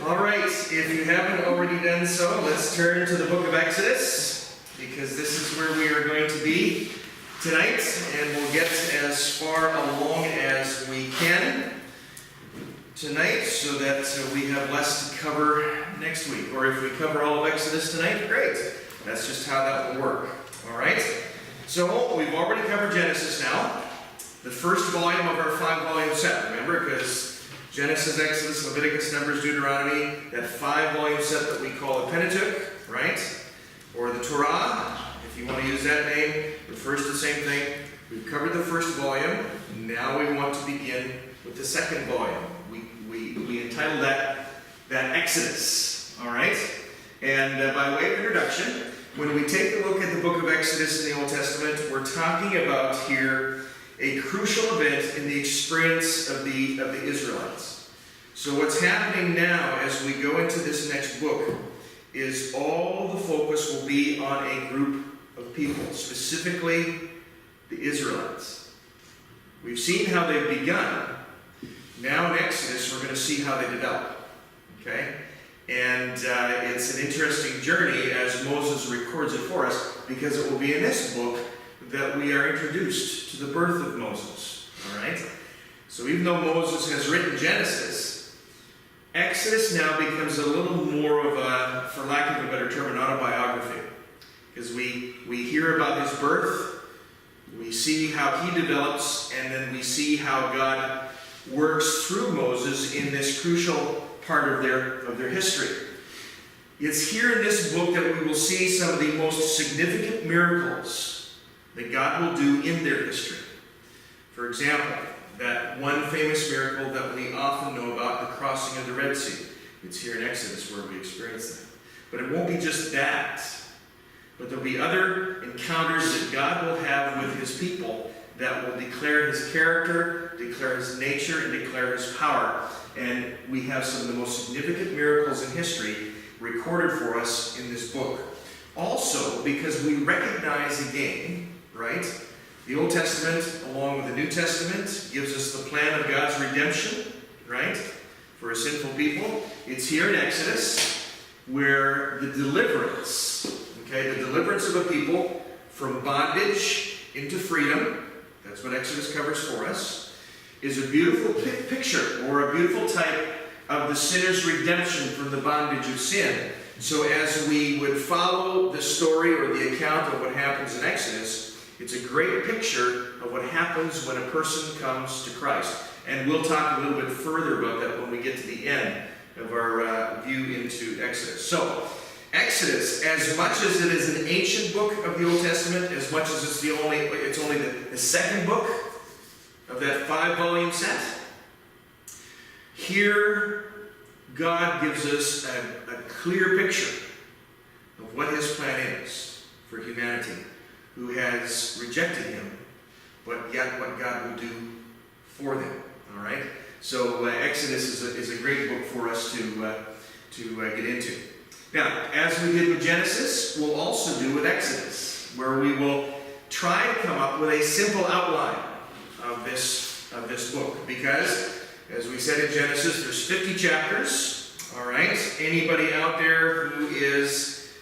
All right, if you haven't already done so, let's turn to the book of Exodus, because this is where we are going to be tonight, and we'll get as far along as we can tonight so that we have less to cover next week. Or if we cover all of Exodus tonight, great. That's just how that will work. All right? So we've already covered Genesis now, the first volume of our 5-volume set, remember, because Genesis, Exodus, Leviticus, Numbers, Deuteronomy, that 5-volume set that we call the Pentateuch, right? Or the Torah, if you want to use that name, refers to the same thing. We've covered the first volume. Now we want to begin with the second volume. We entitled that Exodus, all right? And by way of introduction, when we take a look at the book of Exodus in the Old Testament, we're talking about here a crucial event in the experience of the Israelites. So what's happening now as we go into this next book is all the focus will be on a group of people, specifically the Israelites. We've seen how they've begun. Now in Exodus, we're going to see how they develop. Okay? And it's an interesting journey as Moses records it for us, because it will be in this book that we are introduced to the birth of Moses. All right? So even though Moses has written Genesis, Exodus now becomes a little more of a, for lack of a better term, an autobiography. Because we hear about his birth, we see how he develops, and then we see how God works through Moses in this crucial part of their history. It's here in this book that we will see some of the most significant miracles that God will do in their history. For example, that one famous miracle that we often know about, the crossing of the Red Sea. It's here in Exodus where we experience that. But it won't be just that. But there'll be other encounters that God will have with his people that will declare his character, declare his nature, and declare his power. And we have some of the most significant miracles in history recorded for us in this book. Also, because we recognize again, right, the Old Testament, along with the New Testament, gives us the plan of God's redemption, right, for a sinful people. It's here in Exodus where the deliverance, okay, the deliverance of a people from bondage into freedom, that's what Exodus covers for us, is a beautiful picture or a beautiful type of the sinner's redemption from the bondage of sin. So as we would follow the story or the account of what happens in Exodus, it's a great picture of what happens when a person comes to Christ. And we'll talk a little bit further about that when we get to the end of our view into Exodus. So, Exodus, as much as it is an ancient book of the Old Testament, as much as it's only the second book of that 5-volume set, here God gives us a clear picture of what his plan is for humanity, who has rejected him, but yet what God will do for them. All right? So Exodus is a great book for us to get into. Now, as we did with Genesis, we'll also do with Exodus, where we will try to come up with a simple outline of this book. Because, as we said in Genesis, there's 50 chapters. All right? Anybody out there who is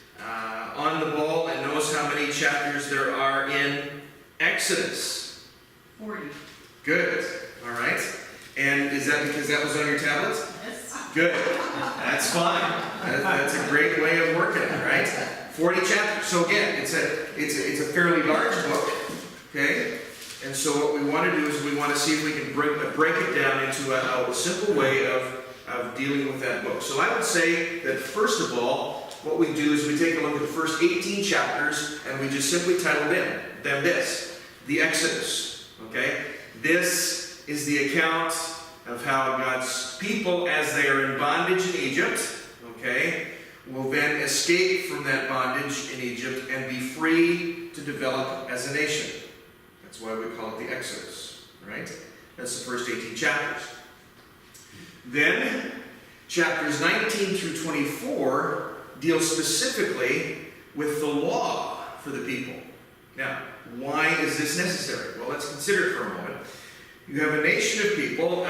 on the ball and knows how many chapters there are in Exodus? 40. Good. All right. And is that because that was on your tablet? Yes. Good. That's fine. That's a great way of working it, right? 40 chapters. So again, it's a fairly large book, okay? And so what we want to do is we want to see if we can break it down into a simple way of dealing with that book. So I would say that first of all, what we do is we take a look at the first 18 chapters and we just simply title them this, the Exodus, okay? This is the account of how God's people, as they are in bondage in Egypt, okay, will then escape from that bondage in Egypt and be free to develop as a nation. That's why we call it the Exodus, right? That's the first 18 chapters. Then, chapters 19 through 24 deal specifically with the law for the people. Now, why is this necessary? Well, let's consider it for a moment. You have a nation of people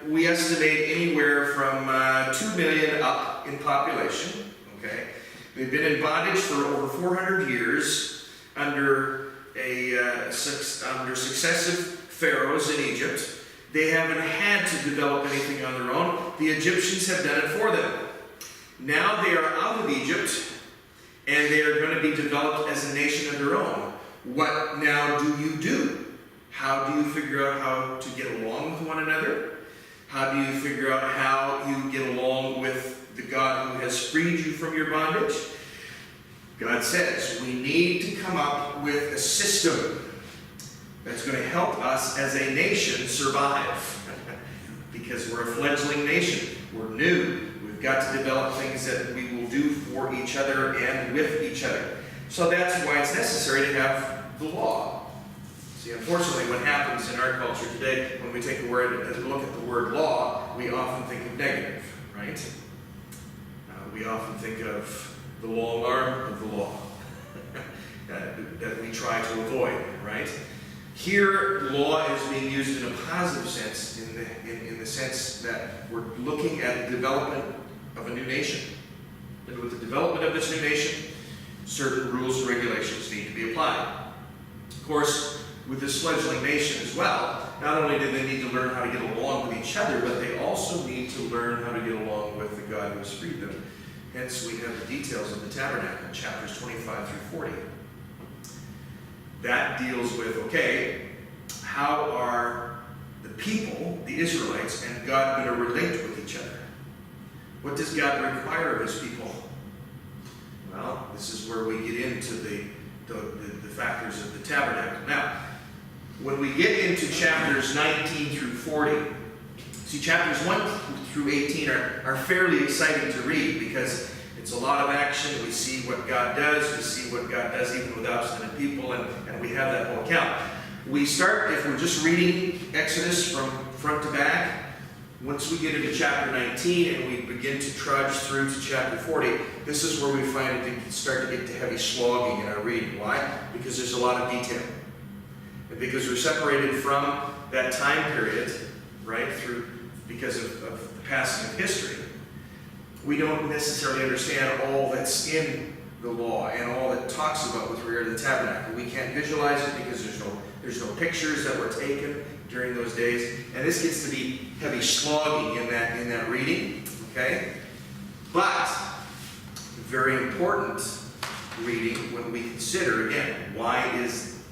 we estimate anywhere from 2 million up in population. Okay, they've been in bondage for over 400 years under successive pharaohs in Egypt. They haven't had to develop anything on their own. The Egyptians have done it for them. Now they are out of Egypt, and they are going to be developed as a nation of their own. What now do you do? How do you figure out how to get along with one another? How do you figure out how you get along with the God who has freed you from your bondage? God says we need to come up with a system that's going to help us as a nation survive. Because we're a fledgling nation. We're new. We've got to develop things that we will do for each other and with each other. So that's why it's necessary to have the law. See, unfortunately, what happens in our culture today, when we take a look at the word law, we often think of negative, right? We often think of the long arm of the law that we try to avoid, right? Here, law is being used in a positive sense, in the sense that we're looking at the development of a new nation. And with the development of this new nation, certain rules and regulations need to be applied. Of course, with this fledgling nation as well, not only do they need to learn how to get along with each other, but they also need to learn how to get along with the God who has freed them. Hence, we have the details of the tabernacle, chapters 25 through 40. That deals with, okay, how are the people, the Israelites, and God going to relate with each other? What does God require of his people? Well, this is where we get into the factors of the tabernacle. Now, when we get into chapters 19 through 40, see, chapters 1 through 18 are fairly exciting to read because it's a lot of action. We see what God does. We see what God does even with obstinate people, and we have that whole account. We start, if we're just reading Exodus from front to back, once we get into chapter 19 and we begin to trudge through to chapter 40, this is where we find it to start to get to heavy slogging in our reading. Why? Because there's a lot of detail. And because we're separated from that time period, right, because of the passing of history, we don't necessarily understand all that's in the law and all that talks about with regard to the tabernacle. We can't visualize it because there's no pictures that were taken during those days. And this gets to be heavy slogging in that reading, okay? But very important reading when we consider, again, why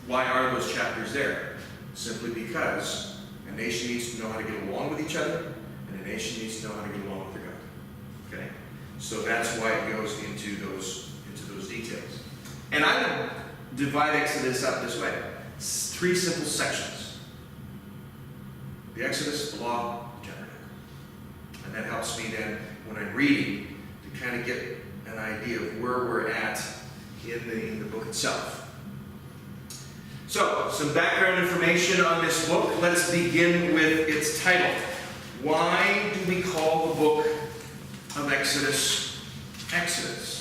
are those chapters there? Simply because a nation needs to know how to get along with each other, and a nation needs to know how to get along with their God. Okay? So that's why it goes into those details. And I would divide Exodus up this way. 3 simple sections. The Exodus, the law, the tabernacle. And that helps me then, when I'm reading, to kind of get an idea of where we're at in the book itself. So, some background information on this book. Let's begin with its title. Why do we call the book of Exodus, Exodus?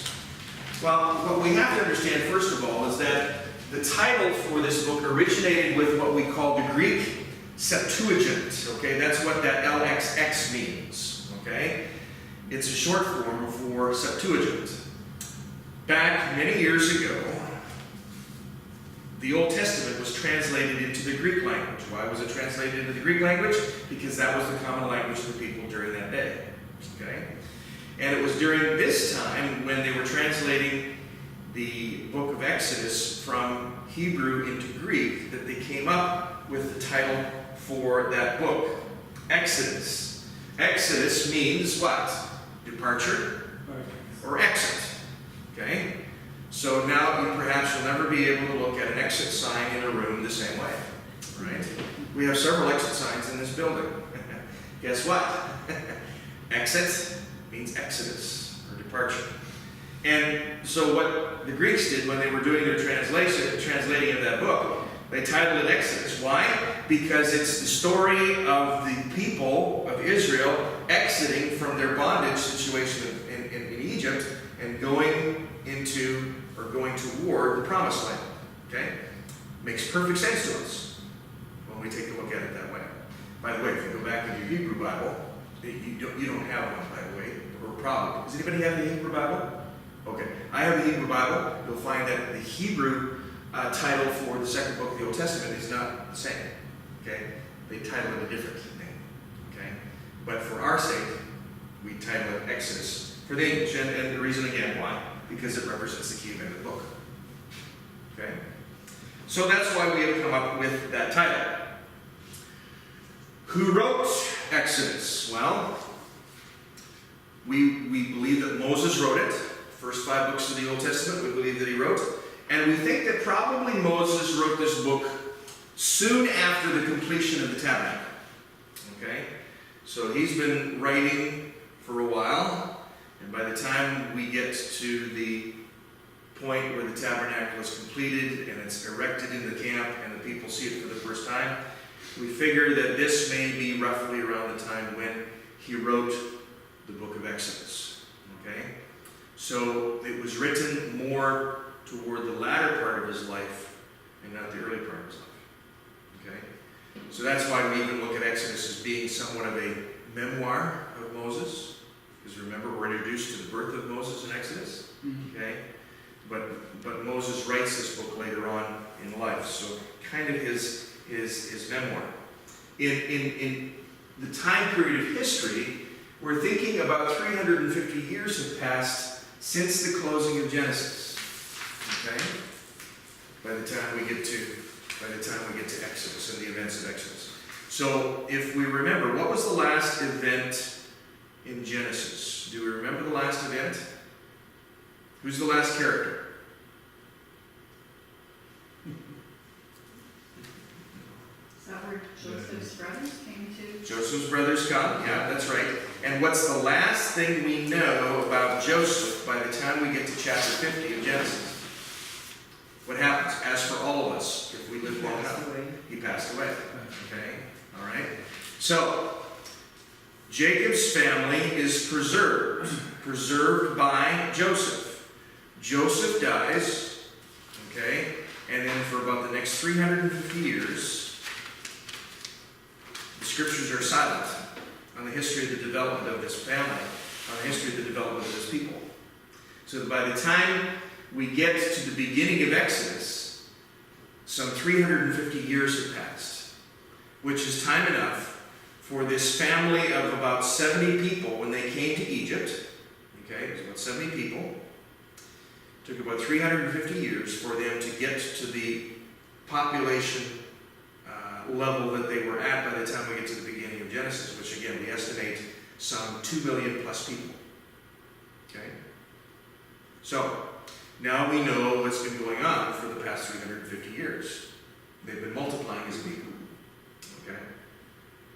Well, what we have to understand, first of all, is that the title for this book originated with what we call the Greek Septuagint. Okay, that's what that LXX means. Okay, it's a short form for Septuagint. Back many years ago, the Old Testament was translated into the Greek language. Why was it translated into the Greek language? Because that was the common language of the people during that day. Okay? And it was during this time when they were translating the book of Exodus from Hebrew into Greek that they came up with the title for that book, Exodus. Exodus means what? Departure or exit. Okay? So now you perhaps will never be able to look at an exit sign in a room the same way. Right? We have several exit signs in this building. Guess what? Exit means exodus or departure. And so what the Greeks did when they were doing their translating of that book, they titled it Exodus. Why? Because it's the story of the people of Israel exiting from their bondage situation in Egypt and going toward the promised land. Okay? Makes perfect sense to us when we take a look at it that way. By the way, if you go back into your Hebrew Bible, you don't have one, by the way, or probably. Does anybody have the Hebrew Bible? Okay, I have the Hebrew Bible. You'll find that the Hebrew title for the second book of the Old Testament is not the same. Okay, they title it a different name. Okay, but for our sake, we title it Exodus for the English, and the reason again why, because it represents the key event of the book. Okay, so that's why we have come up with that title. Who wrote Exodus? Well, we believe that Moses wrote it. First 5 books of the Old Testament, we believe that he wrote. And we think that probably Moses wrote this book soon after the completion of the tabernacle. Okay? So he's been writing for a while, and by the time we get to the point where the tabernacle is completed and it's erected in the camp and the people see it for the first time, we figure that this may be roughly around the time when he wrote the book of Exodus. Okay? So it was written more toward the latter part of his life and not the early part of his life. Okay? So that's why we even look at Exodus as being somewhat of a memoir of Moses. Because remember, we're introduced to the birth of Moses in Exodus. Okay? But Moses writes this book later on in life. So kind of his memoir. In the time period of history, we're thinking about 350 years have passed since the closing of Genesis. Okay? By the time we get to Exodus and the events of Exodus. So if we remember, what was the last event in Genesis? Do we remember the last event? Who's the last character? Is that where Joseph's brothers came to? Joseph's brothers come, yeah, that's right. And what's the last thing we know about Joseph by the time we get to chapter 50 of Genesis? What happens? As for all of us, if we live long enough, he passed away. Okay, all right. So, Jacob's family is preserved by Joseph. Joseph dies, okay, and then for about the next 350 years, the scriptures are silent on the history of the development of this family, on the history of the development of this people. So that by the time we get to the beginning of Exodus, some 350 years have passed, which is time enough for this family of about 70 people when they came to Egypt. Okay, it was about 70 people. It took about 350 years for them to get to the population level that they were at by the time we get to the beginning of Genesis, which again we estimate some 2 million plus people. Okay? So, now we know what's been going on for the past 350 years. They've been multiplying as people. Okay?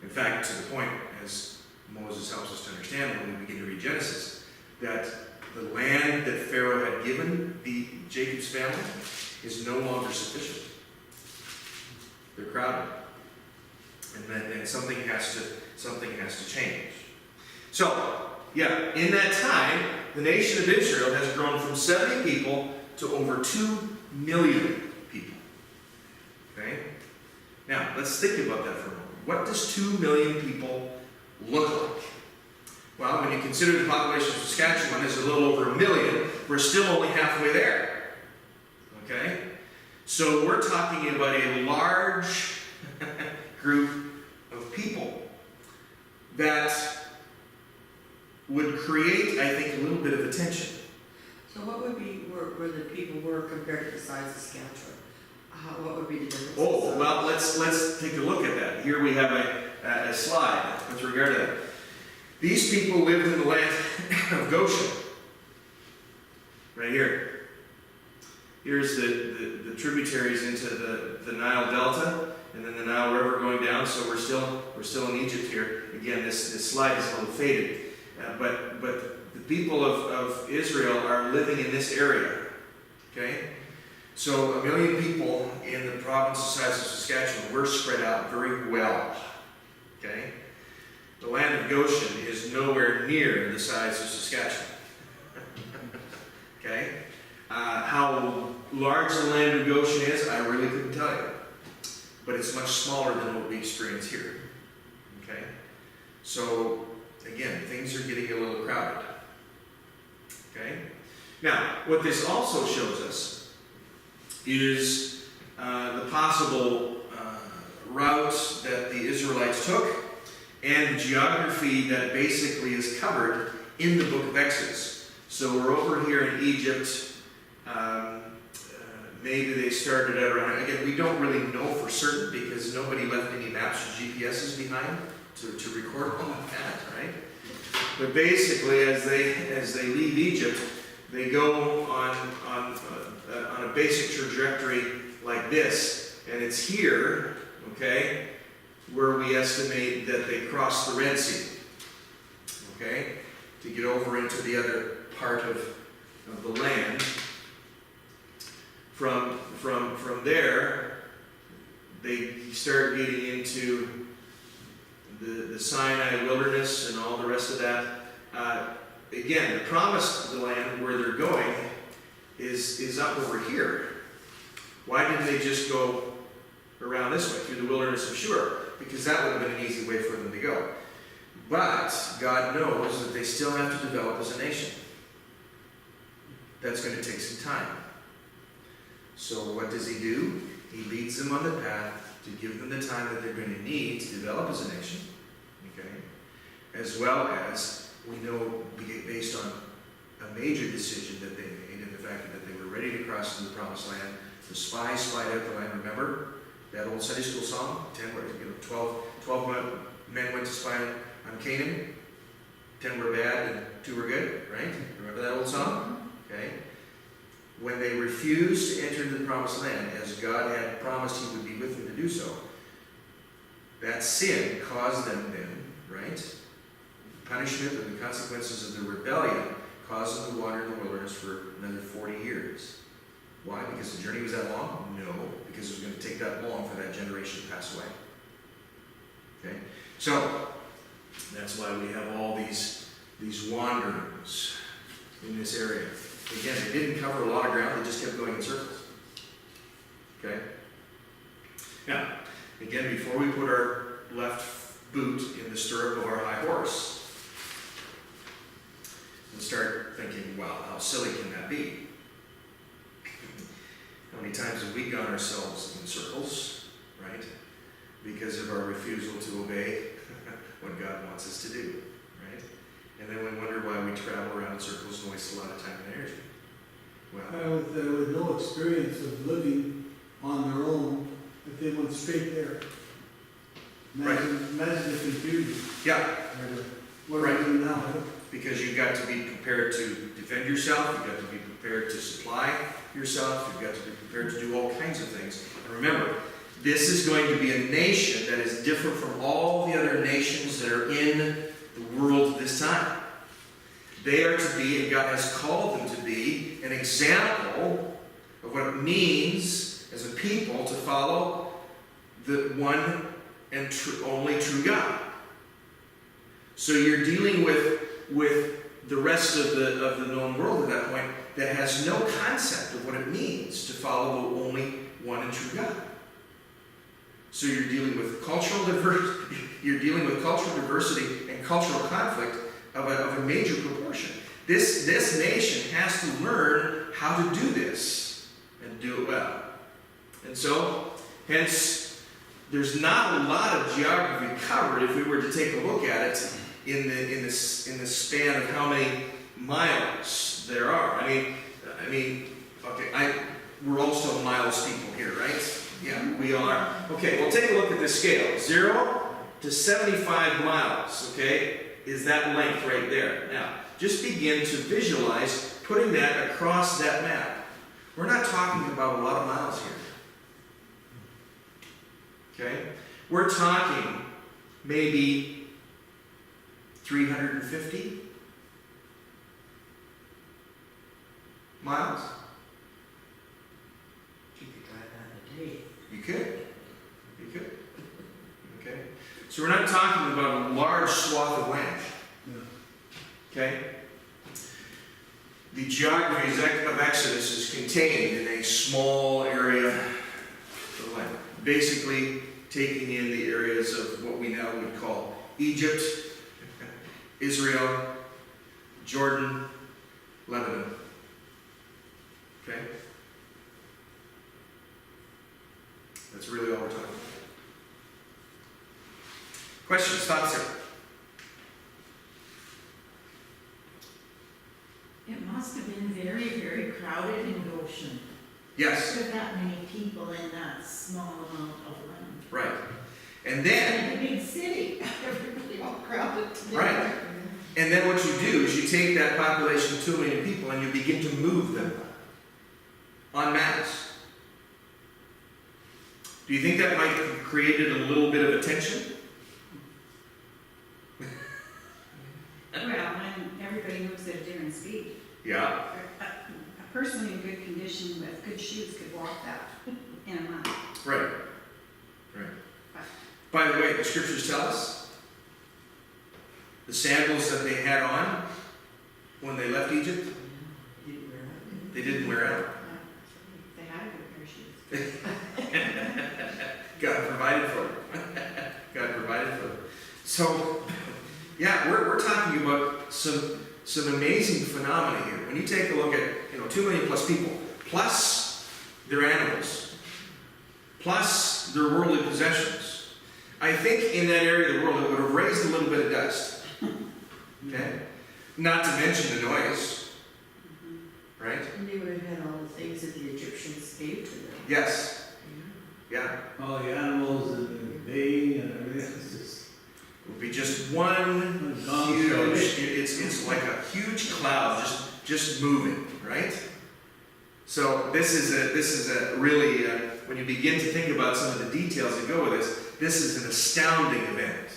In fact, to the point, as Moses helps us to understand when we begin to read Genesis, that the land that Pharaoh had given Jacob's family is no longer sufficient. They're crowded. And something has to change. So, yeah, in that time, the nation of Israel has grown from 70 people to over 2 million people. Okay? Now, let's think about that for a moment. What does 2 million people look like? Well, when you consider the population of Saskatchewan is a little over 1 million, we're still only halfway there. Okay? So we're talking about a large group of people that would create, I think, a little bit of attention. So what would be where the people were compared to the size of Saskatchewan? What would be the difference? Oh, well, let's take a look at that. Here we have a slide with regard to that. These people lived in the land of Goshen. Right here. Here's the tributaries into the Nile Delta, and then the Nile River going down. So we're still in Egypt here. Again, this slide is a little faded, but the people of Israel are living in this area. Okay, so 1 million people in the province the size of Saskatchewan. We're spread out very well. Okay, the land of Goshen is nowhere near the size of Saskatchewan. Okay. How large the land of Goshen is, I really couldn't tell you. But it's much smaller than what we experience here. Okay? So, again, things are getting a little crowded. Okay? Now, what this also shows us is the possible route that the Israelites took and the geography that basically is covered in the book of Exodus. So we're over here in Egypt. Maybe they started out around, again, we don't really know for certain because nobody left any maps or GPSs behind to record all of that, right? But basically, as they leave Egypt, they go on a basic trajectory like this, and it's here, okay, where we estimate that they crossed the Red Sea, okay, to get over into the other part of the land. From there, they start getting into the Sinai wilderness and all the rest of that. Again, the promised land where they're going is up over here. Why didn't they just go around this way, through the wilderness of Shur? Because that would have been an easy way for them to go. But God knows that they still have to develop as a nation. That's going to take some time. So what does he do? He leads them on the path to give them the time that they're going to need to develop as a nation. Okay? As well as, we know, based on a major decision that they made and the fact that they were ready to cross into the promised land. The spies spied out the land, remember? That old Sunday school song? 12 men went to spy on Canaan. 10 were bad and 2 were good, right? Remember that old song? Okay. When they refused to enter into the promised land, as God had promised he would be with them to do so, that sin caused them then, right? Punishment and the consequences of the rebellion caused them to wander in the wilderness for another 40 years. Why? Because the journey was that long? No, because it was going to take that long for that generation to pass away. Okay? So, that's why we have all these wanderings in this area. Again, they didn't cover a lot of ground, they just kept going in circles. Okay? Now, again, before we put our left boot in the stirrup of our high horse, and start thinking, wow, how silly can that be? How many times have we gone ourselves in circles, right? Because of our refusal to obey what God wants us to do, right? And then we wonder why we travel around in circles and waste a lot of time and energy. Well, with no experience of living on their own, if they went straight there. Imagine the confusion. yeah, What are we doing now? because you've got to be prepared to defend yourself, you've got to be prepared to supply yourself, you've got to be prepared to do all kinds of things. And remember, this is going to be a nation that is different from all the other nations that are in the world this time. They are to be, and God has called them to be, an example of what it means as a people to follow the one and only true God. So you're dealing with the rest of the known world at that point that has no concept of what it means to follow the only one and true God. So you're dealing with cultural diversity. You're dealing with cultural diversity and cultural conflict of a major proportion. This nation has to learn how to do this and do it well. And so, hence, there's not a lot of geography covered if we were to take a look at it in the span of how many miles there are. I mean, okay, we're all still miles people here, right? Yeah, we are. Okay, well, take a look at this scale. 0 to 75 miles, okay, is that length right there. Now, just begin to visualize putting that across that map. We're not talking about a lot of miles here. Okay? We're talking maybe 350 miles. You could drive that in a day. You could. You could. Okay? So we're not talking about a large swath of land. Okay? The geography of Exodus is contained in a small area of land. Basically, taking in the areas of what we now would call Egypt, Israel, Jordan, Lebanon. Okay? That's really all we're talking about. Questions, thoughts here? It must have been very, very crowded in Goshen. Yes, With that many people in that small amount of land. right. And then, And a big city, everybody all crowded together. right. And then what you do is you take that population of 2 million people and you begin to move them en masse. Do you think that might have created a little bit of a tension? Well, when everybody moves at a different speed. Yeah, A person in good condition with good shoes could walk that in a month. right. Right. By the way, the scriptures tell us the sandals that they had on when they left Egypt, they didn't wear out. They had a good pair of shoes. God provided for them. God provided for them. So, yeah, we're talking about some amazing phenomena here. When you take a look at 2 million plus people, plus their animals, plus their worldly possessions, I think in that area of the world it would have raised a little bit of dust. Okay? Not to mention the noise. Right? And they would have had all the things that the Egyptians gave to them. Yes. Yeah. All the animals and the bay and everything, it's just, It would be just one huge, it's like a huge cloud just moving, right? So this is a really, when you begin to think about some of the details that go with this is an astounding event.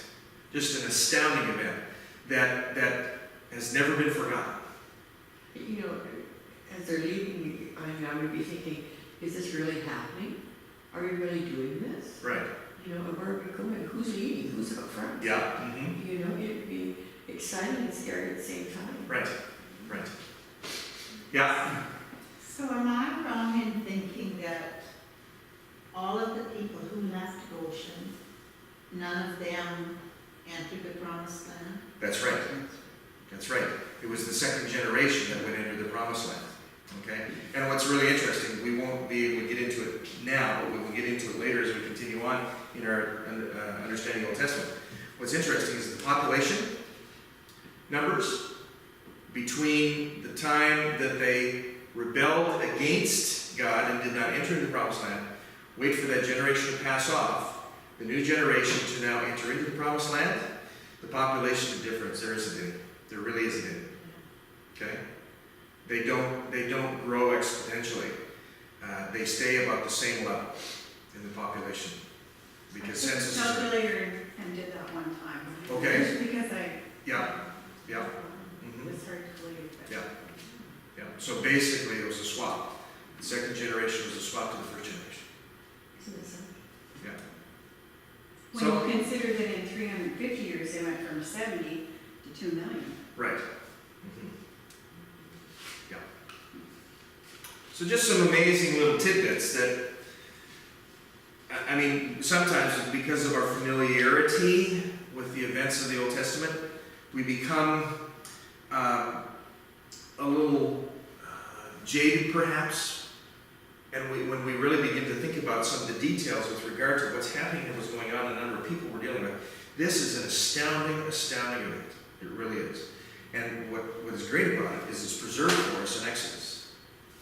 Just an astounding event that has never been forgotten. You know, as they're leaving, I would be thinking, is this really happening? Are we really doing this? Right. You know, and where are we going? Who's leading? Who's up front? Yeah. Mm-hmm. You know, it'd be exciting and scary at the same time. Right. Right. Yeah. So am I wrong in thinking that all of the people who left Goshen, none of them entered the promised land? That's right. That's right. It was the second generation that went into the promised land. Okay? And what's really interesting, we won't be able to get into it now, but we will get into it later as we continue on in our understanding of the Old Testament. What's interesting is the population numbers between the time that they rebelled against God and did not enter into the promised land, wait for that generation to pass off, the new generation to now enter into the promised land, the population difference, there isn't any. There really isn't any. Okay? They don't grow exponentially. They stay about the same level in the population. Because census is... Calculator and did that one time. Okay. Just because Yeah. Yeah. Mhm. it's hard to believe. But Yeah. Yeah. So basically it was a swap. The second generation was a swap to the first generation. Isn't it something? Yeah. When So- you consider that in 350 years they went from 70 to 2 million. Right. Mhm. Yeah. So just some amazing little tidbits that, I mean, sometimes because of our familiarity with the events of the Old Testament, we become a little jaded perhaps, and when we really begin to think about some of the details with regard to what's happening and what's going on, the number of people we're dealing with, this is an astounding event. It really is. And what is great about it is it's preserved for us in Exodus.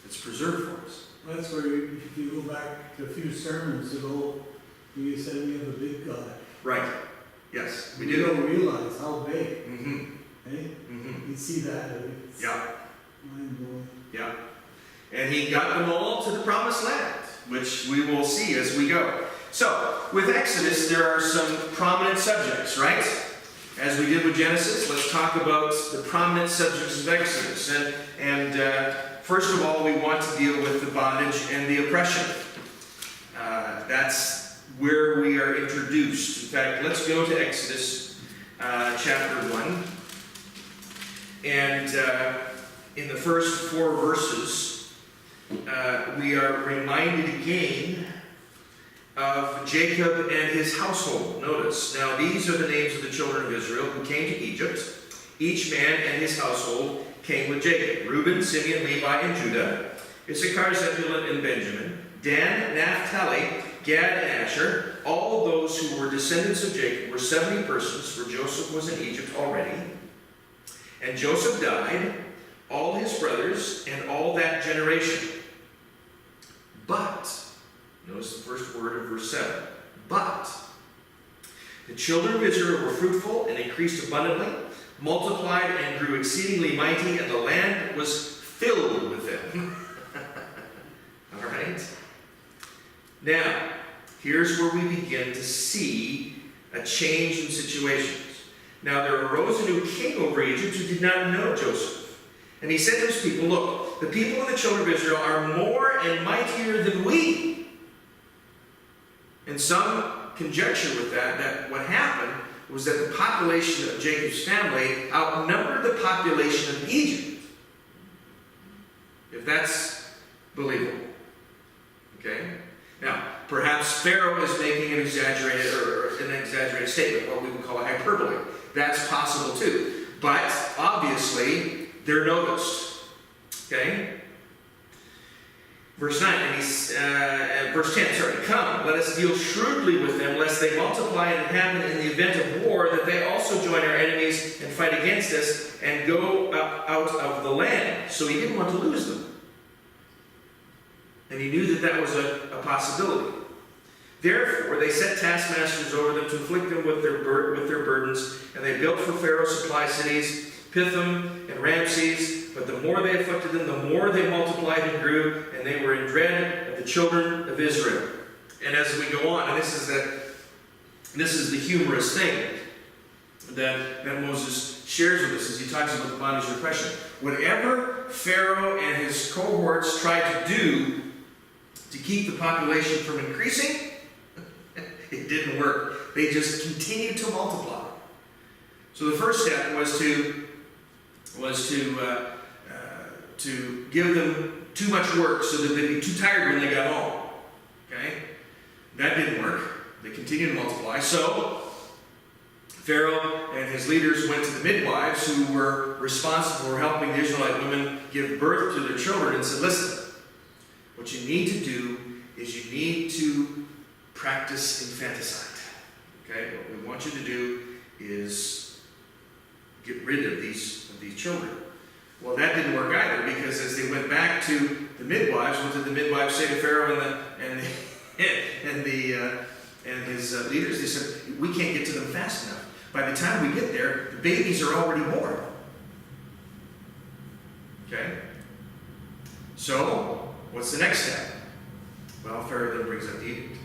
It's preserved for us. that's where if you go back to a few sermons ago, you said we have a big God. Right. Yes, we We do. don't realize how big, Mm-hmm. eh? Mm-hmm. You see that, it's Yeah. mind blowing. Yeah. And he got them all to the promised land, which we will see as we go. So, with Exodus, there are some prominent subjects, right? As we did with Genesis, let's talk about the prominent subjects of Exodus. And first of all, we want to deal with the bondage and the oppression. That's where we are introduced. In fact, let's go to Exodus chapter 1. And in the first 4 verses, we are reminded again of Jacob and his household. Notice, now these are the names of the children of Israel who came to Egypt. Each man and his household came with Jacob. Reuben, Simeon, Levi, and Judah. Issachar, Zebulun, and Benjamin. Dan, Naphtali, Gad, and Asher. All those who were descendants of Jacob were 70 persons, for Joseph was in Egypt already. And Joseph died, all his brothers, and all that generation. But, notice the first word of verse 7. But, the children of Israel were fruitful and increased abundantly, multiplied and grew exceedingly mighty, and the land was filled with them. All right? Now, here's where we begin to see a change in situations. Now there arose a new king over Egypt who did not know Joseph. And he said to his people, look, the people of the children of Israel are more and mightier than we. And some conjecture with that what happened was that the population of Jacob's family outnumbered the population of Egypt. If that's believable. Okay? Now, perhaps Pharaoh is making an exaggerated statement, what we would call a hyperbole. That's possible too. But obviously, they're noticed. Okay? Verse 9, verse 10, come, let us deal shrewdly with them, lest they multiply and happen in the event of war, that they also join our enemies and fight against us and go out of the land. So he didn't want to lose them. And he knew that was a possibility. Therefore, they set taskmasters over them to afflict them with their burdens, and they built for Pharaoh supply cities, Pithom and Ramses. But the more they afflicted them, the more they multiplied and grew, and they were in dread of the children of Israel. And as we go on, and this is the humorous thing that Moses shares with us as he talks about the bondage and oppression. Whatever Pharaoh and his cohorts tried to do to keep the population from increasing, it didn't work. They just continued to multiply. So the first step was to give them too much work so that they'd be too tired when they got home. Okay? That didn't work. They continued to multiply. So Pharaoh and his leaders went to the midwives who were responsible for helping the Israelite women give birth to their children and said, listen, what you need to do is you need to practice infanticide. Okay? What we want you to do is get rid of these children. Well, that didn't work either, because as they went back to the midwives, what did the midwives say to Pharaoh and his leaders? They said, we can't get to them fast enough. By the time we get there, the babies are already born. Okay? So, what's the next step? Well, Pharaoh then brings up the edict.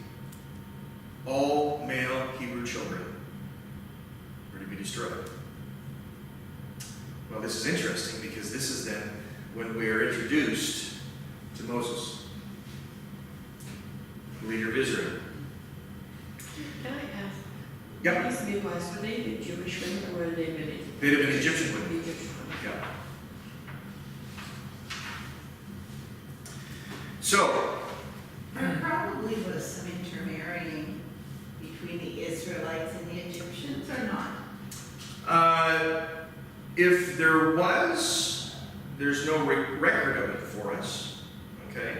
All male Hebrew children were to be destroyed. Well, this is interesting because this is then when we are introduced to Moses, the leader of Israel. Can I ask? Yep. These midwives, were they the Jewish women or were they the They'd have been Egyptian women. Egyptian women? Yeah. So, There probably was some intermarrying between the Israelites and the Egyptians, or not? if there was, there's no record of it for us. Okay?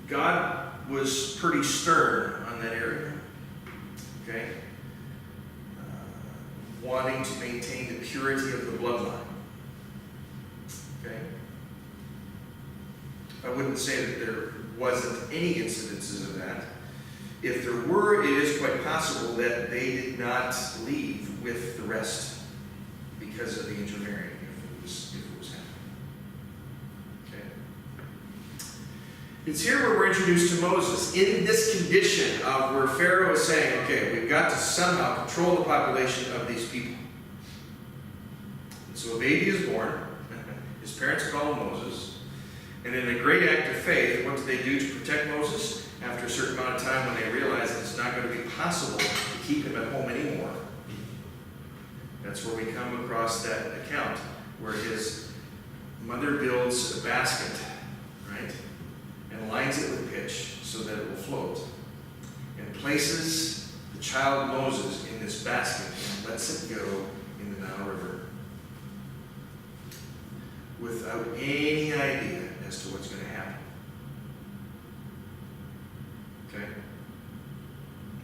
God was pretty stern on that area. Okay? Wanting to maintain the purity of the bloodline. Okay? I wouldn't say that there wasn't any incidences of that. If there were, it is quite possible that they did not leave with the rest because of the intermarrying, if it was happening. Okay? It's here where we're introduced to Moses in this condition of where Pharaoh is saying, okay, we've got to somehow control the population of these people. And so a baby is born. His parents call him Moses. And in a great act of faith, what do they do to protect Moses? After a certain amount of time, when they realize that it's not going to be possible to keep him at home anymore. That's where we come across that account where his mother builds a basket, right? and lines it with pitch so that it will float, and places the child Moses in this basket and lets it go in the Nile River without any idea as to what's going to happen. Okay?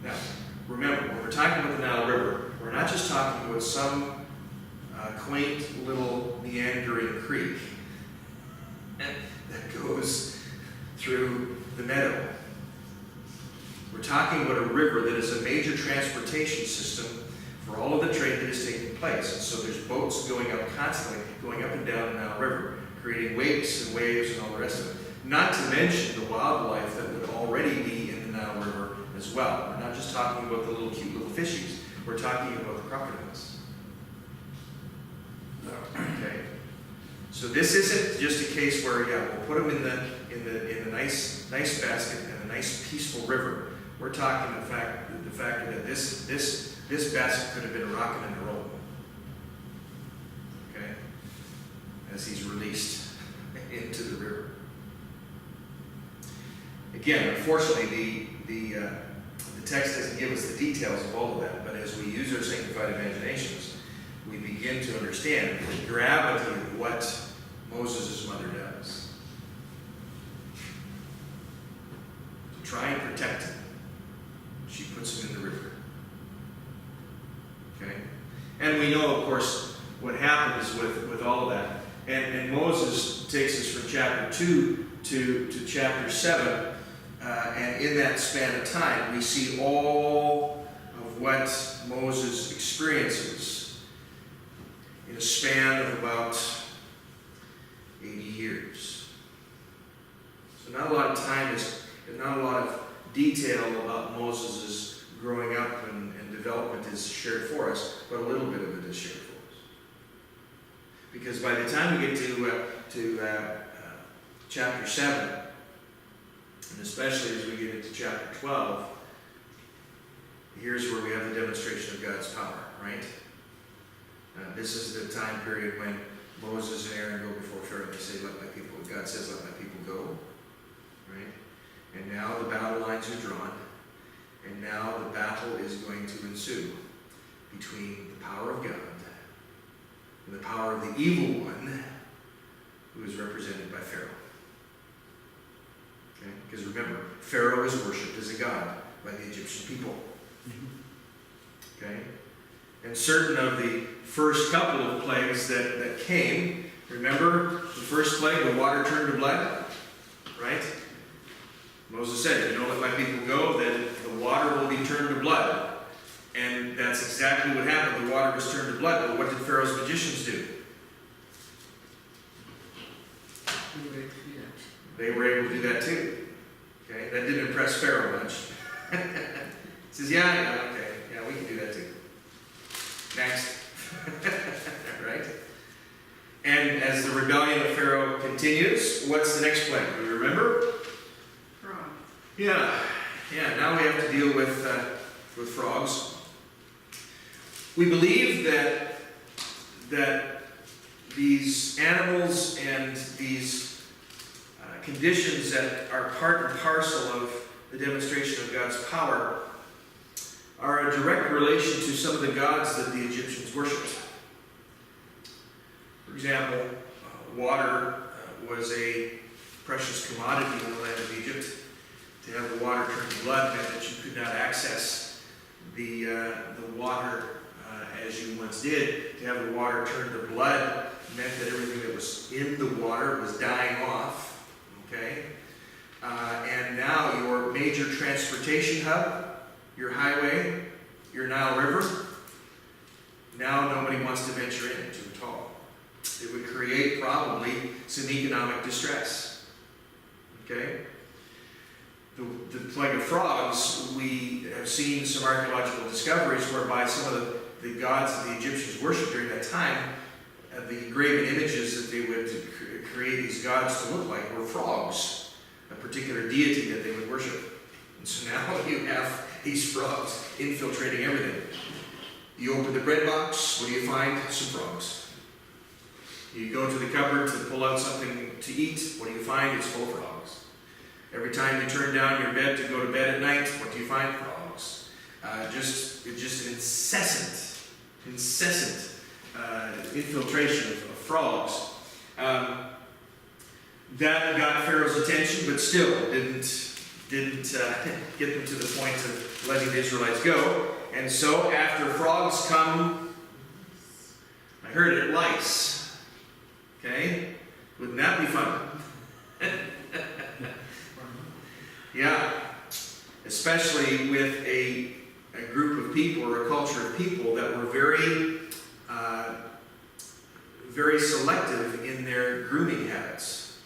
Now, remember, when we're talking about the Nile River, we're not just talking about some quaint little meandering creek that goes through the meadow. We're talking about a river that is a major transportation system for all of the trade that is taking place. And so there's boats going up constantly, going up and down the Nile River, creating wakes and waves and all the rest of it. Not to mention the wildlife that would already be in the Nile River as well. We're not just talking about the little cute little fishies. We're talking about the crocodiles. Okay. So this isn't just a case where, yeah, we'll put them in the nice basket and a nice peaceful river. We're talking the fact that this basket could have been rocking and rolling. Okay? As he's released into the river. Again, unfortunately, the text doesn't give us the details of all of that, but as we use our sanctified imaginations, we begin to understand the gravity of what Moses' mother does. To try and protect him, she puts him in the river. Okay? And we know, of course, what happens with all of that. And Moses takes us from chapter 2 to chapter 7, and in that span of time, we see all of what Moses experiences in a span of about 80 years. So not a lot of time not a lot of detail about Moses' growing up and development is shared for us, but a little bit of it is shared for us. Because by the time we get to chapter 7, and especially as we get into chapter 12, here's where we have the demonstration of God's power, right? This is the time period when Moses and Aaron go before Pharaoh and they say, let my people, God says, let my people go, right? And now the battle lines are drawn, and now the battle is going to ensue between the power of God and the power of the evil one, who is represented by Pharaoh. Okay? Because remember, Pharaoh is worshipped as a god by the Egyptian people. Okay? And certain of the first couple of plagues that came, remember the first plague, the water turned to blood? Right? Moses said, if you don't let my people go, then the water will be turned to blood. And that's exactly what happened. The water was turned to blood. But what did Pharaoh's magicians do? They were able to do that too. Okay? That didn't impress Pharaoh much. He says, yeah, okay. Yeah, we can do that too. Next. Right? And as the rebellion of Pharaoh continues, what's the next plague? Do you remember? Frog. Yeah. Now we have to deal with frogs. We believe that these animals and these conditions that are part and parcel of the demonstration of God's power are a direct relation to some of the gods that the Egyptians worshipped. For example, water was a precious commodity in the land of Egypt. To have the water turn to blood meant that you could not access the water as you once did. To have the water turn to blood meant that everything that was in the water was dying off. Okay? And now your major transportation hub, your highway, your Nile River, now nobody wants to venture into at all. It would create probably some economic distress. Okay? The plague of frogs, we have seen some archaeological discoveries whereby some of the gods that the Egyptians worshipped during that time, the graven images that they would create these gods to look like were frogs, a particular deity that they would worship. And so now you have these frogs infiltrating everything. You open the bread box, what do you find? Some frogs. You go to the cupboard to pull out something to eat, what do you find? It's full of frogs. Every time you turn down your bed to go to bed at night, what do you find? Frogs. It's just an incessant infiltration of frogs. That got Pharaoh's attention, but still didn't get them to the point of letting the Israelites go. And so after frogs come, I heard it, lice. Okay? Wouldn't that be fun? Yeah. Especially with a group of people or a culture of people that were very selective in their grooming habits.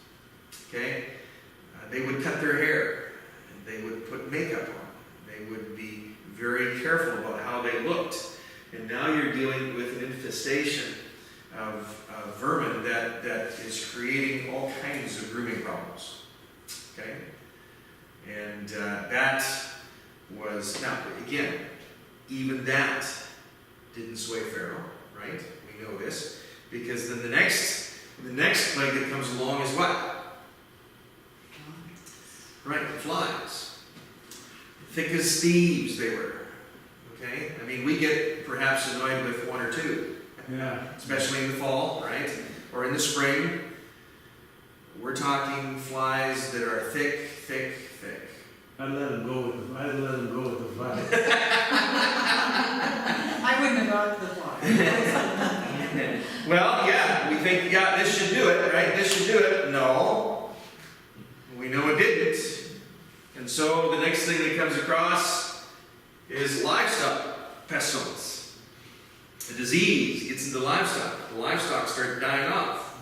Okay? They would cut their hair. And they would put makeup on. They would be very careful about how they looked. And now you're dealing with an infestation of vermin that is creating all kinds of grooming problems. Okay? And that was, now again, even that didn't sway Pharaoh, right? We know this. Because then the next plague that comes along is what? Right, flies. Thick as thieves they were. Okay? I mean, we get perhaps annoyed with one or two. Yeah. Especially in the fall, right? Or in the spring. We're talking flies that are thick. I'd let them go with the fly. I wouldn't have gone to the fly. Well, yeah, we think, yeah, this should do it, right? This should do it. No. We know it didn't. And so the next thing that comes across is livestock pestilence. A disease gets into livestock. The livestock start dying off.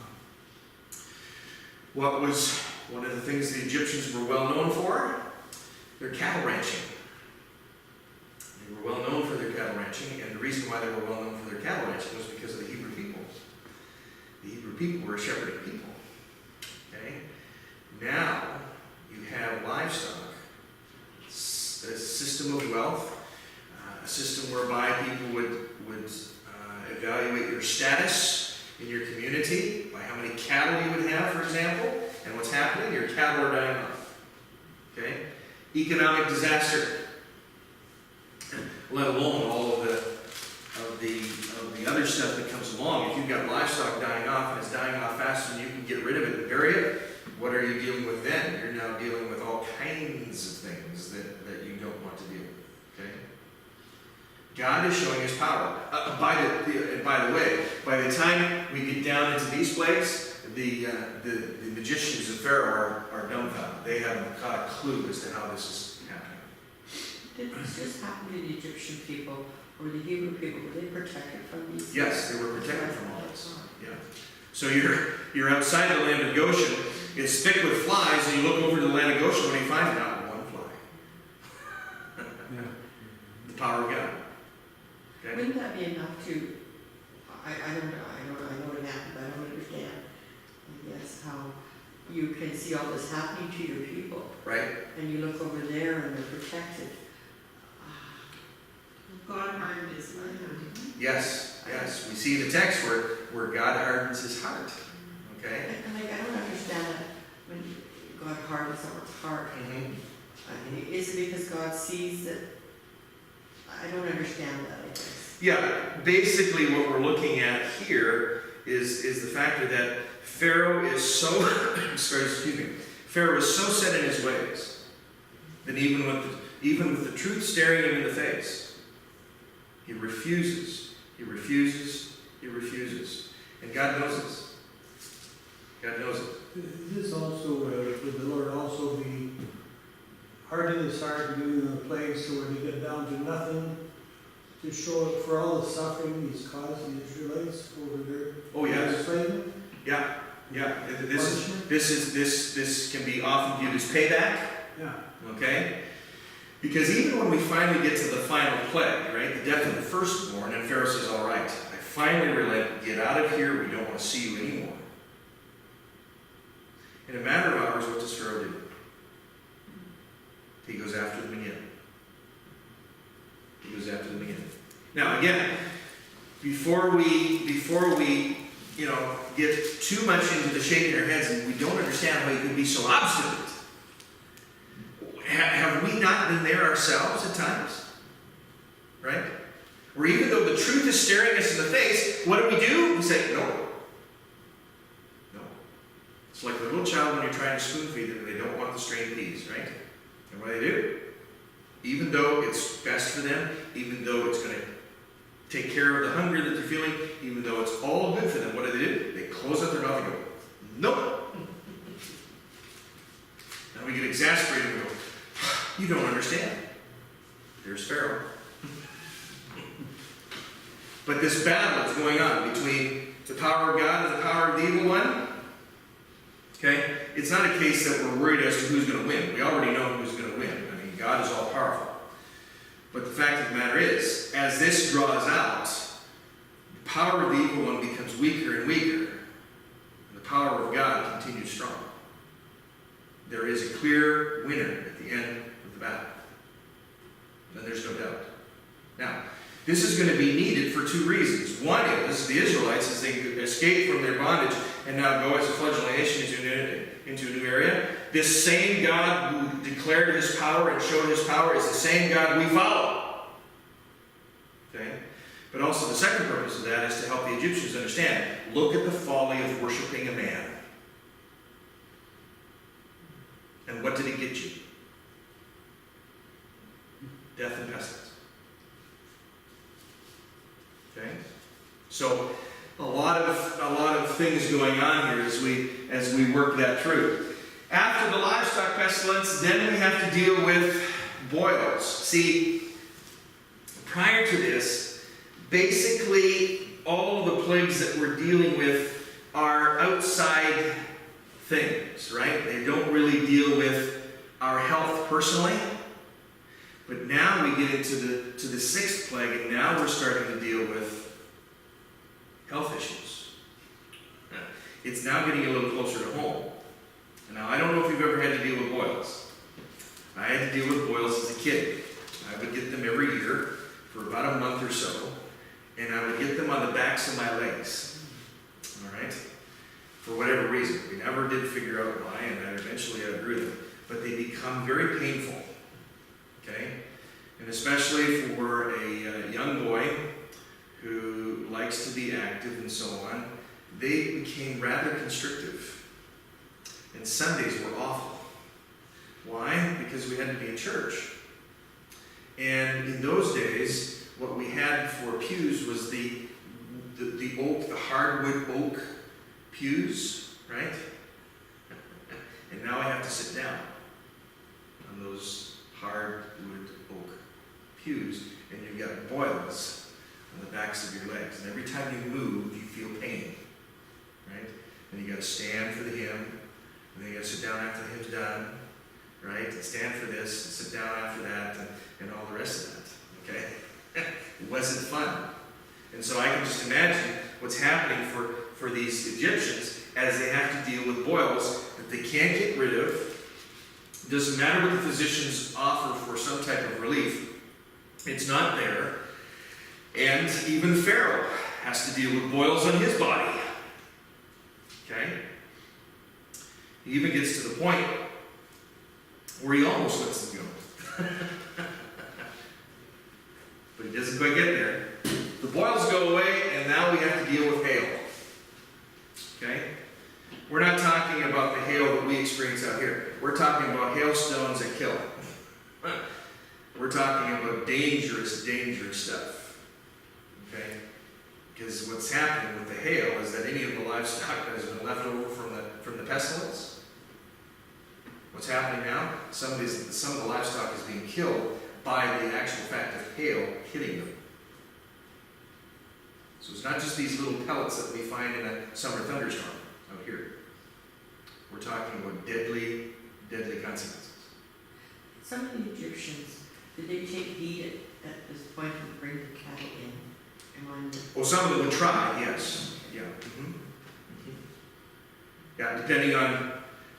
What was one of the things the Egyptians were well known for? Their cattle ranching. They were well known for their cattle ranching, and the reason why they were well known for their cattle ranching was because of the Hebrew people. The Hebrew people were a shepherding people. Okay? Now, you have livestock, a system of wealth, a system whereby people would evaluate your status in your community by how many cattle you would have, for example, and what's happening, your cattle are dying off. Okay? Economic disaster, let alone all of the other stuff that comes along. If you've got livestock dying off and it's dying off faster than you can get rid of it and bury it, what are you dealing with then? You're now dealing with all kinds of things that you don't want to deal with. Okay? God is showing his power. By the way, by the time we get down into these plagues, the magicians of Pharaoh are dumbfounded. They haven't got a clue as to how this is happening. Did this just happen to the Egyptian people or the Hebrew people? Were they protected from these? Yes, they were protected from all this. Yeah. So you're outside the land of Goshen. It's thick with flies, and you look over to the land of Goshen. What do you find? Not one fly. Yeah. The power of God. Okay. Wouldn't that be enough to? I know it happened, but I don't understand. I guess how you can see all this happening to your people, Right. and you look over there and they're protected. God hardened his heart. Yes. We see the text where God hardens his heart. Okay. And like, I don't understand that when God hardens our heart. Is it because God sees that? I don't understand that, I guess. Yeah. Basically, what we're looking at here is the factor that Pharaoh is so Pharaoh is so set in his ways that even with the truth staring him in the face, he refuses. And God knows this. God knows it. This also, would the Lord also be hardening his heart and giving them a place so when they get down to nothing, to show it for all the suffering he's caused the Israelites over there? Oh, yes. Enslavement? Yeah. This can be often viewed as payback. Yeah. Okay? Because even when we finally get to the final plague, right, the death of the firstborn, and Pharaoh says, all right, I finally relent, get out of here, we don't want to see you anymore. In a matter of hours, what does Pharaoh do? He goes after them again. Now again, before we get too much into the shaking our heads and we don't understand how he could be so obstinate, been there ourselves at times? Right? Or even though the truth is staring us in the face, what do? We say, no. No. It's like the little child when you're trying to spoon feed them and they don't want the strained peas, right? And what do? Even though it's best for them, even though it's going to take care of the hunger that they're feeling, even though it's all good for them, what do? They close up their mouth and go, nope. Now we get exasperated and go, you don't understand. There's Pharaoh. But this battle is going on between the power of God and the power of the evil one. Okay? It's not a case that we're worried as to who's going to win. We already know who's going to win. I mean, God is all powerful. But the fact of the matter is, as this draws out, the power of the evil one becomes weaker and weaker, and the power of God continues strong. There is a clear winner at the end of the battle. And there's no doubt. Now, this is going to be needed for two reasons. One is the Israelites, as they escape from their bondage and now go as a fledgling nation into a new area, this same God who declared his power and showed his power is the same God we follow. Okay? But also the second purpose of that is to help the Egyptians understand, look at the folly of worshiping a man. And what did it get you? Death and pestilence. Okay? So a lot of things going on here as we work that through. After the livestock pestilence, then we have to deal with boils. See, prior to this, basically all of the plagues that we're dealing with are outside things, right? They don't really deal with our health personally. But now we get into the sixth plague, and now we're starting to deal with health issues. It's now getting a little closer to home. Now, I don't know if you've ever had to deal with boils. I had to deal with boils as a kid. I would get them every year for about a month or so, and I would get them on the backs of my legs. All right? For whatever reason. We never did figure out why, and I eventually outgrew them. But they become very painful. Okay? And especially for a young boy who likes to be active and so on, they became rather constrictive. And Sundays were awful. Why? Because we had to be in church. And in those days, what we had for pews was the oak, the hardwood oak pews, right? And now I have to sit down on those hardwood oak pews, and you've got boils on the backs of your legs. And every time you move, you feel pain, right? And you got to stand for the hymn, and then you got to sit down after the hymn's done, right? And stand for this, and sit down after that, and all the rest of that, okay? It wasn't fun. And so I can just imagine what's happening for these Egyptians as they have to deal with boils that they can't get rid of. It doesn't matter what the physicians offer for some type of relief. It's not there. And even Pharaoh has to deal with boils on his body. Okay? He even gets to the point where he almost lets them go. But he doesn't quite get there. The boils go away, and now we have to deal with hail. Okay? We're not talking about the hail that we experience out here. We're talking about hailstones that kill. We're talking about dangerous, dangerous stuff. Okay? Because what's happening with the hail is that any of the livestock that has been left over from the pestilence, what's happening now? Some of the livestock is being killed by the actual fact of hail hitting them. So it's not just these little pellets that we find in a summer thunderstorm out here. We're talking about deadly, deadly consequences. Some of the Egyptians, did they take heed at this point and bring the cattle in? Well, some of them would try, yes. Yeah. Mm-hmm. Mm-hmm. Yeah, depending on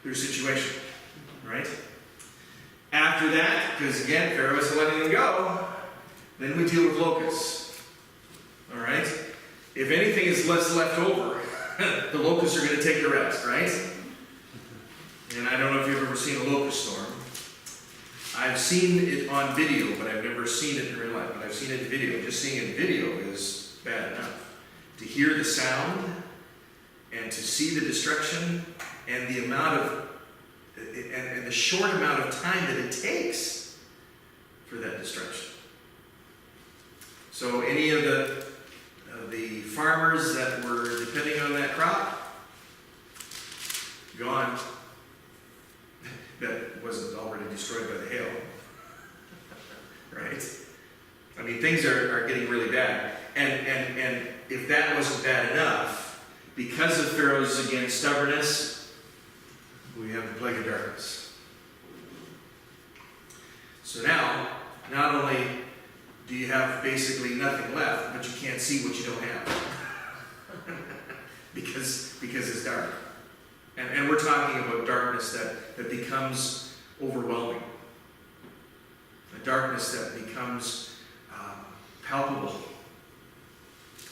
their situation, right? After that, because again, Pharaoh isn't letting them go, then we deal with locusts. All right? If anything is left over, the locusts are going to take the rest, right? And I don't know if you've ever seen a locust storm. I've seen it on video, but I've never seen it in real life. But I've seen it in video. Just seeing it in video is bad enough. To hear the sound and to see the destruction and the amount of and the short amount of time that it takes for that destruction. So any of the farmers that were depending on that crop, gone. That wasn't already destroyed by the hail. Right? I mean, things are getting really bad. And if that wasn't bad enough, because of Pharaoh's, again, stubbornness, we have the plague of darkness. So now, not only do you have basically nothing left, but you can't see what you don't have. because it's dark. And we're talking about darkness that becomes overwhelming. A darkness that becomes palpable.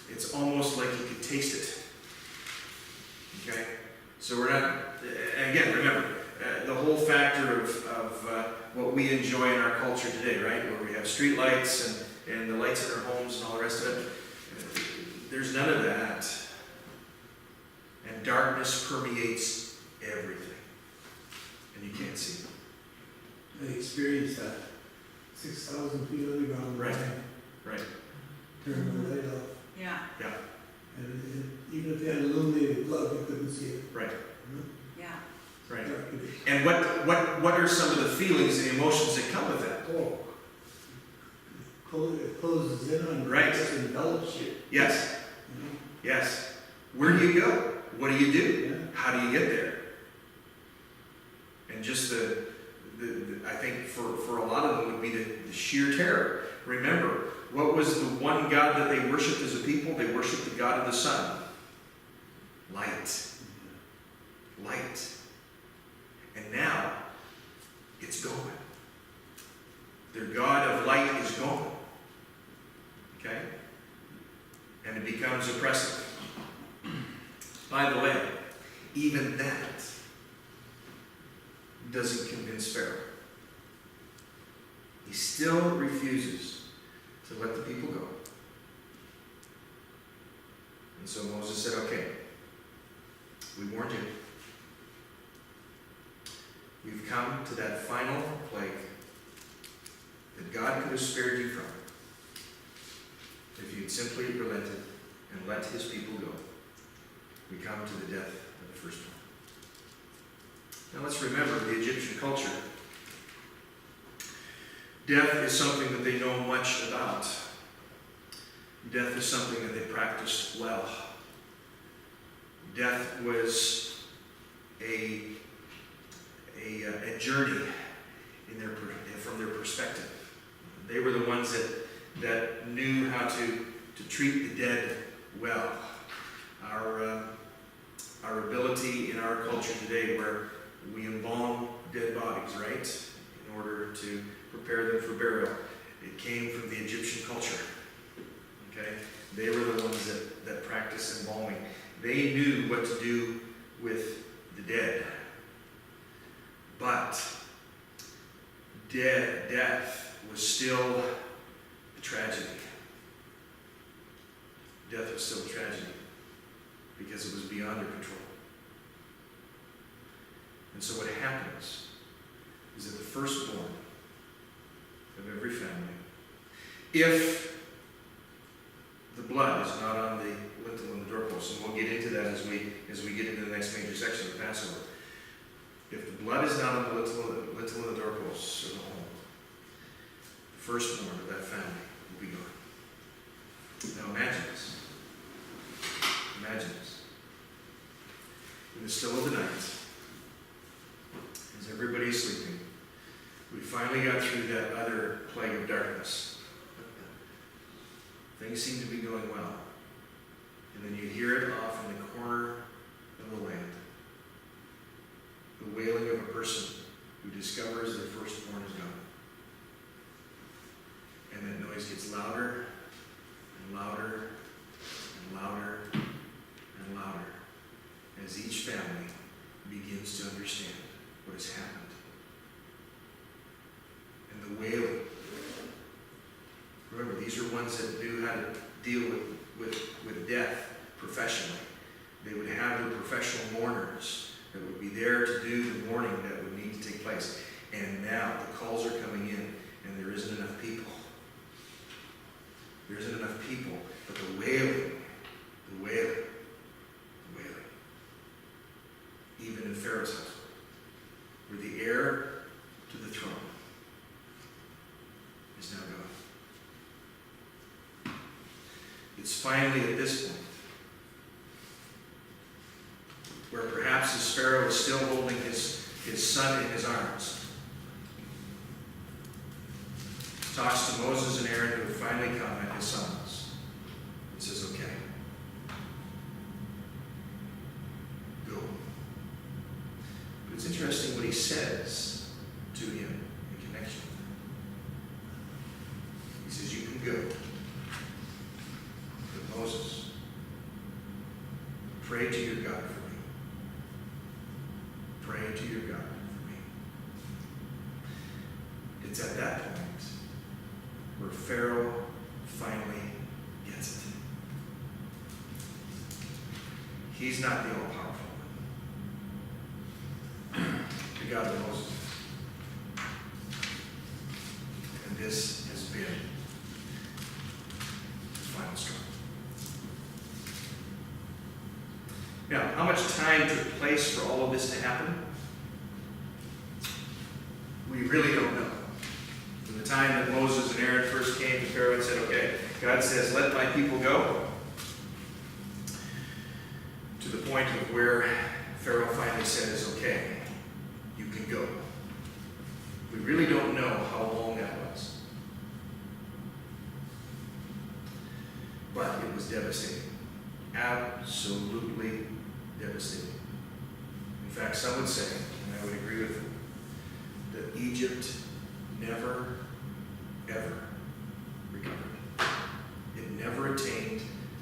It's almost like you could taste it. Okay? So we're not, and again, remember, the whole factor of what we enjoy in our culture today, right? Where we have street lights and the lights in our homes and all the rest of it. There's none of that. And darkness permeates everything. And you can't see it. I experienced that. 6,000 feet underground. Right. Right. Turn the light off. Yeah, And even if you had illuminated glove, you couldn't see it. Right. yeah. Right. Dark it is. And what are some of the feelings and emotions that come with that? Oh. It closes in on you. Right. It's envelopes you. Yes. You know? Yes. Where do you go? What do you do? Yeah. How do you get there? And just the I think for a lot of them would be the sheer terror. Remember, what was the one God that they worshipped as a people? They worshipped the God of the sun. Light. Light. And now, it's gone. Their God of light is gone. Okay? And it becomes oppressive. By the way, even that doesn't convince Pharaoh. He still refuses to let the people go. And so Moses said, okay, we warned you. We've come to that final plague that God could have spared you from if you'd simply relented and let his people go. We come to the death of the firstborn. Now let's remember the Egyptian culture. Death is something that they know much about. Death is something that they practiced well. Death was a journey from their perspective. They were the ones that knew how to treat the dead well. Our ability in our culture today, where we embalm dead bodies, right, in order to prepare them for burial, it came from the Egyptian culture. Okay, they were the ones that practiced embalming. They knew what to do with the dead. But death was still a tragedy. Death was still a tragedy because it was beyond their control. And so what happens is that the firstborn of every family, if the blood is not on the lintel and the doorpost, and we'll get into that as we get into the next major section of the Passover. If the blood is not on the lintel and the doorposts of the home, the firstborn of that family will be gone. Now imagine this. Imagine this. In the still of the night, as everybody is sleeping, we finally got through that other plague of darkness. Things seem to be going well. And then you hear it off in the corner of the land. The wailing of a person who discovers their firstborn is gone. And that noise gets louder and louder and louder and louder as each family begins to understand what has happened. the wailing. Remember, these are ones that knew how to deal with death professionally. They would have their professional mourners that would be there to do the mourning that would need to take place. And now the calls are coming in, and there isn't enough people. There isn't enough people, but the wailing, the wailing, the wailing. Even in Pharaoh's household, where the heir to the throne is now gone. It's finally at this point where perhaps as Pharaoh is still holding his son in his arms, talks to Moses and Aaron, who have finally come, and his sons, and says, okay, go. But it's interesting what he says to him in connection with that. He says, you can go. But Moses, pray to your God for me. Pray to your God for me. It's at that point where Pharaoh finally gets it. He's not the all-powerful one. The God of Moses. And this has been the final straw. Now, how much time took place for all of this to happen? We really don't know. From the time that Moses and Aaron first came to Pharaoh and said, okay, God says, let my people go, to the point of where Pharaoh finally says, okay, you can go. We really don't know how long that was. But it was devastating. Absolutely devastating. In fact, some would say, and I would agree with them, that Egypt never, ever recovered. It never attained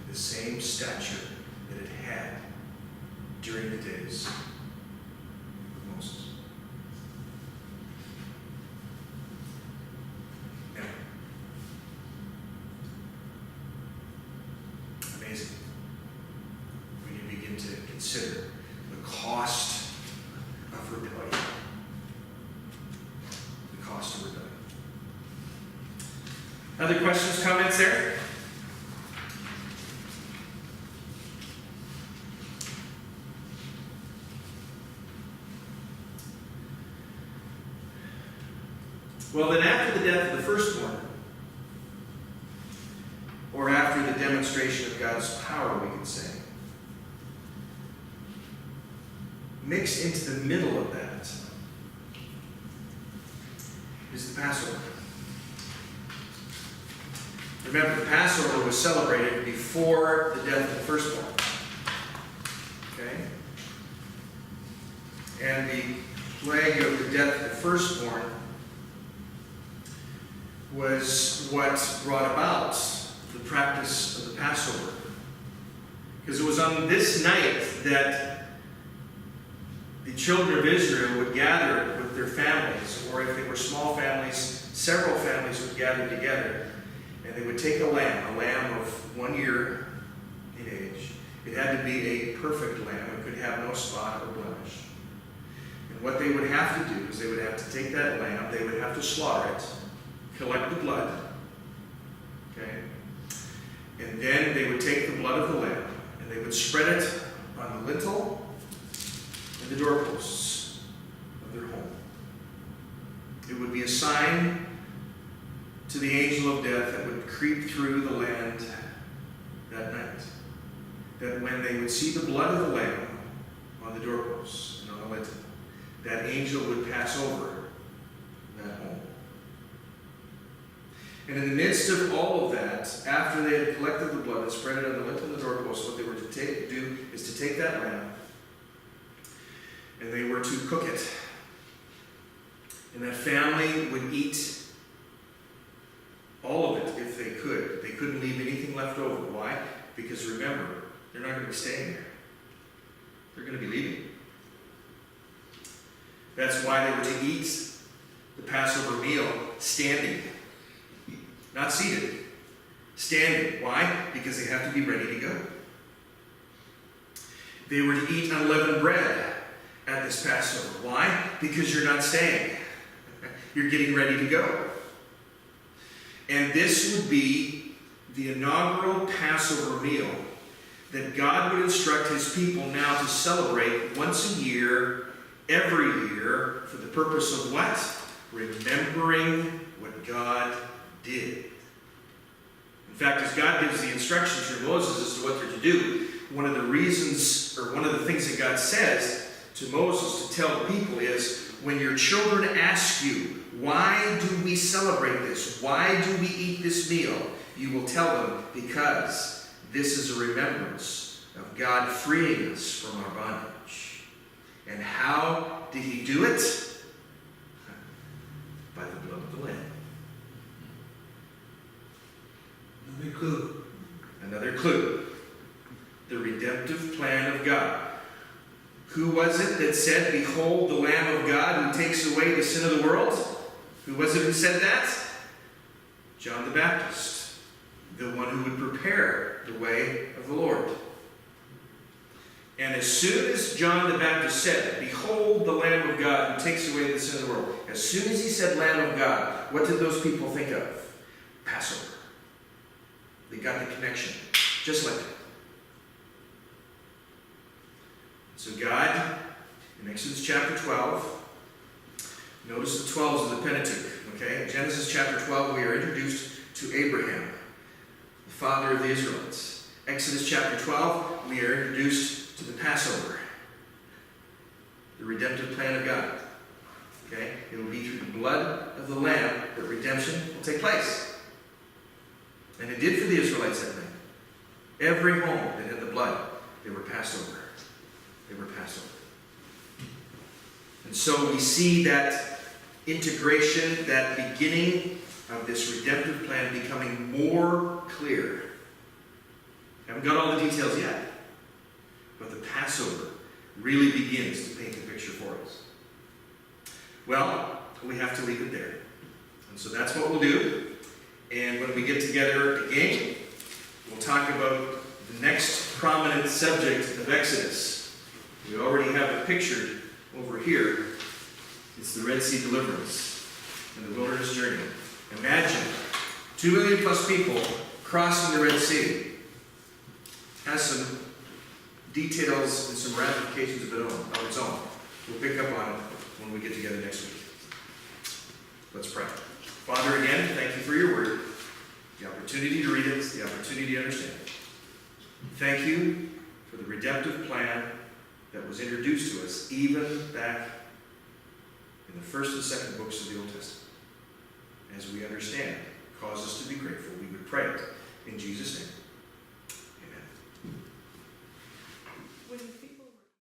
the same stature that it had during the days of Moses. Now, amazing when you begin to consider the cost of rebellion. The cost of rebellion. Other questions, comments there? Well, then after the death of the firstborn, or after the demonstration of God's power, we could say, mixed into the middle of that is the Passover. Remember, the Passover was celebrated before the death of the firstborn. Okay? And the plague of the death of the firstborn was what brought about the practice of the Passover. Because it was on this night that the children of Israel would gather with their families, or if they were small families, several families would gather together, and they would take a lamb of 1 year in age. It had to be a perfect lamb. It could have no spot or blemish. And what they would have to do is they would have to take that lamb, they would have to slaughter it, collect the blood, okay? And then they would take the blood of the lamb and they would spread it on the lintel and the doorposts of their home. It would be a sign to the angel of death that would creep through the land that night. That when they would see the blood of the lamb on the doorposts and on the lintel, that angel would pass over that home. And in the midst of all of that, after they had collected the blood and spread it on the lintel and the doorpost, what they were to do is to take that lamb and they were to cook it. And that family would eat all of it if they could. They couldn't leave anything left over. Why? Because remember, they're not going to be staying there. They're going to be leaving. That's why they were to eat the Passover meal standing. Not seated. Standing. Why? Because they have to be ready to go. They were to eat unleavened bread at this Passover. Why? Because you're not staying. You're getting ready to go. And this would be the inaugural Passover meal that God would instruct his people now to celebrate once a year, every year, for the purpose of what? Remembering what God did. In fact, as God gives the instructions to Moses as to what they're to do, one of the reasons, or one of the things that God says to Moses to tell the people is, when your children ask you, why do we celebrate this? Why do we eat this meal? You will tell them, because this is a remembrance of God freeing us from our bondage. And how did he do it? By the blood of the Lamb. Another clue. Another clue. The redemptive plan of God. Who was it that said, behold the Lamb of God who takes away the sin of the world? Who was it who said that? John the Baptist. The one who would prepare the way of the Lord. And as soon as John the Baptist said, behold the Lamb of God who takes away the sin of the world, as soon as he said Lamb of God, what did those people think of? Passover. They got the connection. Just like that. So God, in Exodus chapter 12, notice the 12s of the Pentateuch. Okay? In Genesis chapter 12, we are introduced to Abraham, the father of the Israelites. Exodus chapter 12, we are introduced to the Passover, the redemptive plan of God. Okay? It will be through the blood of the Lamb that redemption will take place. And it did for the Israelites that night. Every home that had the blood, they were passed over. They were passed over. And so we see that integration, that beginning of this redemptive plan becoming more clear. Haven't got all the details yet, but the Passover really begins to paint the picture for us. Well, we have to leave it there. And so that's what we'll do. And when we get together again, we'll talk about the next prominent subject of Exodus. We already have it pictured over here. It's the Red Sea deliverance and the wilderness journey. Imagine 2 million plus people crossing the Red Sea. Has some details and some ramifications of its own. We'll pick up on it when we get together next week. Let's pray. Father, again, thank you for your word, the opportunity to read it, the opportunity to understand it. Thank you for the redemptive plan that was introduced to us even back in the first and second books of the Old Testament. As we understand, cause us to be grateful. We would pray it in Jesus' name.